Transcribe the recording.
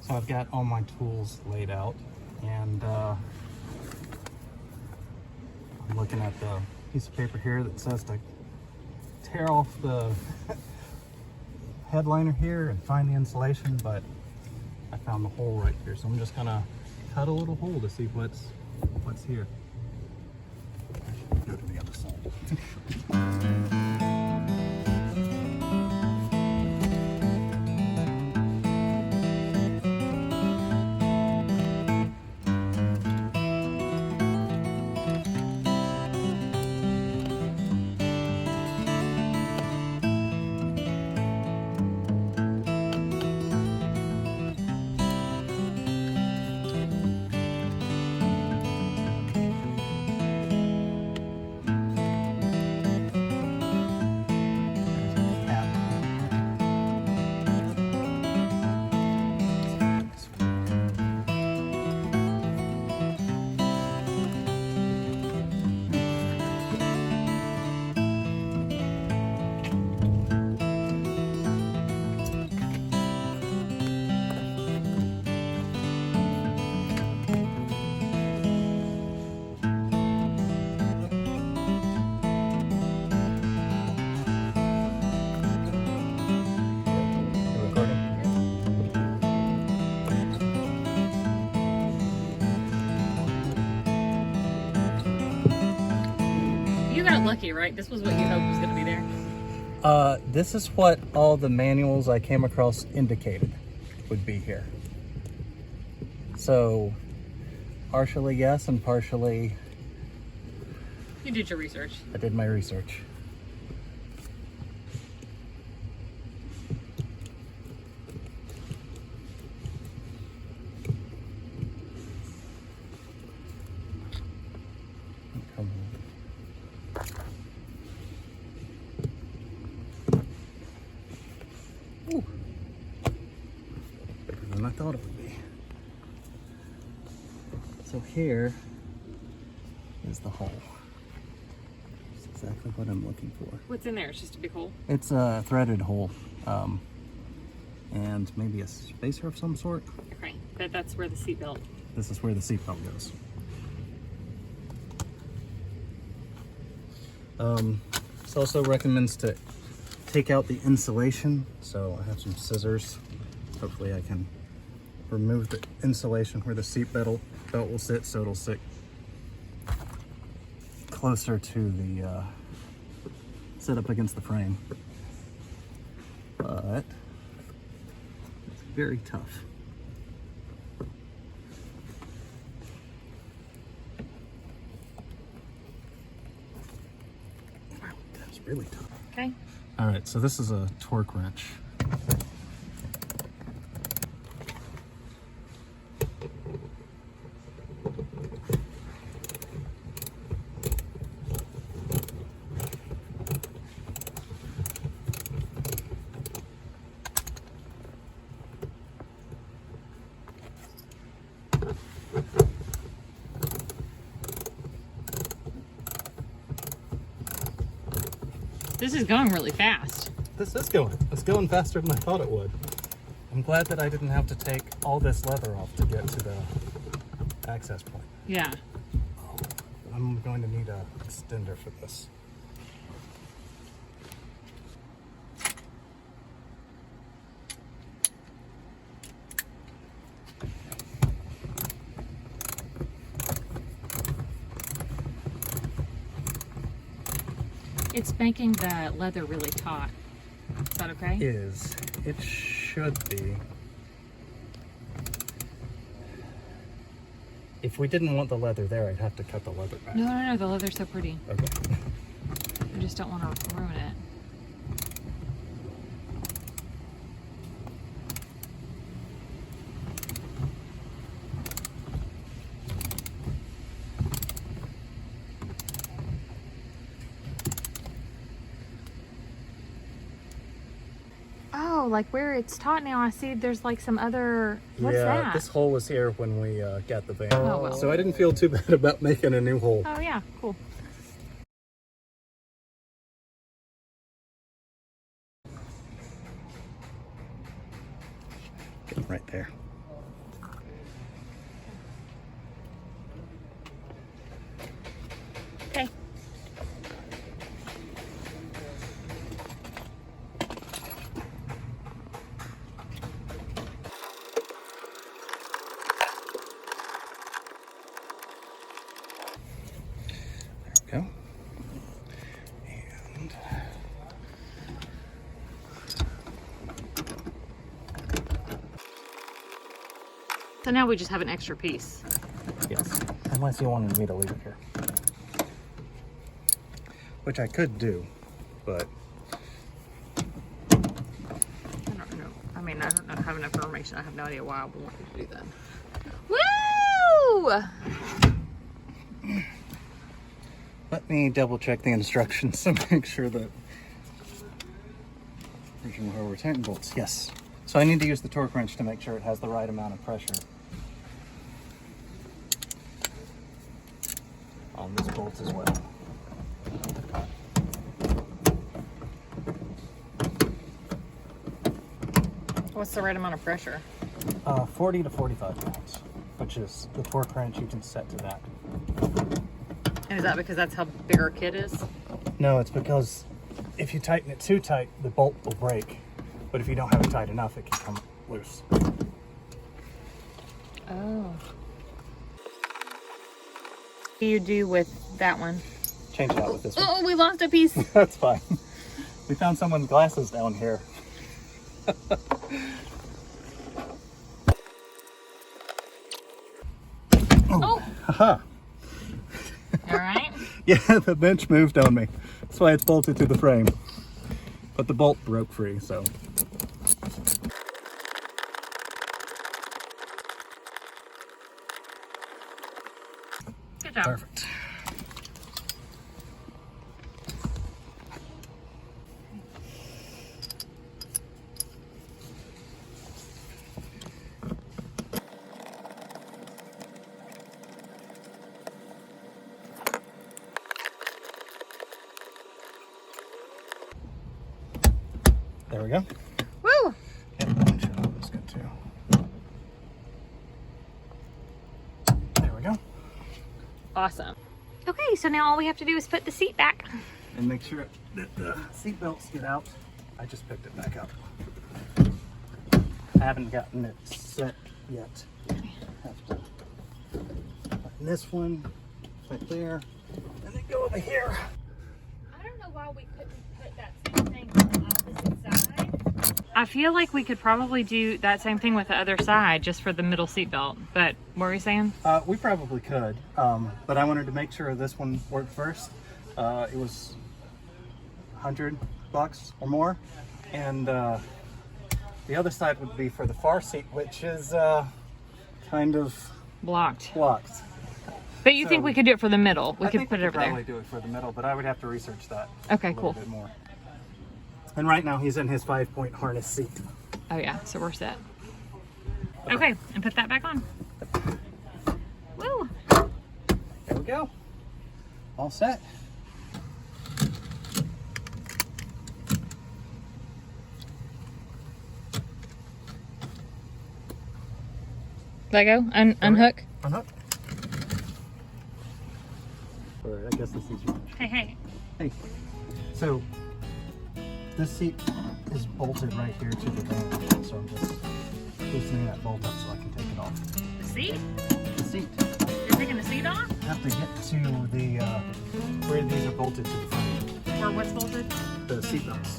So I've got all my tools laid out, and I'm looking at the piece of paper here that says to tear off the headliner here and find the insulation, but I found the hole right here, so I'm just gonna cut a little hole to see what's here. I should go to the other side. Lucky, right? This was what you hoped was going to be there. This is what all the manuals I came across indicated would be here. So, partially yes and partially... You did your research. I did my research. Ooh. Bigger than I thought it would be. So here is the hole. That's exactly what I'm looking for. What's in there? It's just a big hole? It's a threaded hole. And maybe a spacer of some sort. Okay, that's where the seatbelt. This is where the seatbelt goes. This also recommends to take out the insulation, so I have some scissors. Hopefully I can remove the insulation where the seat belt will sit, so it'll sit closer to the sit up against the frame. But it's very tough. Wow, that's really tough. Okay. All right, so this is a torque wrench. This is going really fast. This is going. It's going faster than I thought it would. I'm glad that I didn't have to take all this leather off to get to the access point. Yeah. Oh, I'm going to need an extender for this. It's making the leather really taut. Is that okay? It should be. If we didn't want the leather there, I'd have to cut the leather back. No, the leather's so pretty. Okay. I just don't want to ruin it. Oh, like where it's taut now, I see there's like some other, what's that? This hole was here when we got the van. Oh, well. So I didn't feel too bad about making a new hole. Oh yeah, cool. Right there. So now we just have an extra piece. Yes, unless you wanted me to leave it here. Which I could do, but... I don't know. I mean, I don't have enough information. I have no idea why I would want you to do that. Woo! Let me double check the instructions to make sure that original hardware tighten bolts. Yes. So I need to use the torque wrench to make sure it has the right amount of pressure on this bolt as well. What's the right amount of pressure? 40 to 45 pounds, which is the torque wrench. You can set to that. And is that because that's how big our kit is? No, it's because if you tighten it too tight, the bolt will break. But if you don't have it tight enough, it can come loose. Oh. What do you do with that one? Change it out with this one. Oh, we lost a piece. That's fine. We found someone's glasses down here. Oh. Haha. All right. Yeah, the bench moved on me. That's why it's bolted to the frame. But the bolt broke free, so. Good job. Perfect. There we go. Woo! Yep, that looks good too. There we go. Awesome. Okay, so now all we have to do is put the seat back. And make sure that the seat belts get out. I just picked it back up. I haven't gotten it set yet. Have to button this one right there, and then go over here. I don't know why we couldn't put that same thing on the opposite side. I feel like we could probably do that same thing with the other side just for the middle seat belt. But what were you saying? We probably could, but I wanted to make sure this one worked first. It was $100 or more, and the other side would be for the far seat, which is kind of Blocked. blocked. But you think we could do it for the middle? We could put it over probably there. do it for the middle, but I would have to research that. Okay, a little cool. bit more. And right now he's in his 5-point harness seat. Oh yeah, so we're set. Okay, and put that back on. Woo! There we go. All set. Let go. Unhook. Unhook. Or I guess this is yours. Hey. Hey. So this seat is bolted right here to the van, so I'm just loosening that bolt up so I can take it off. The seat? The seat. You're taking the seat off? I have to get to the where these are bolted to the frame. Or what's bolted? The seat belts.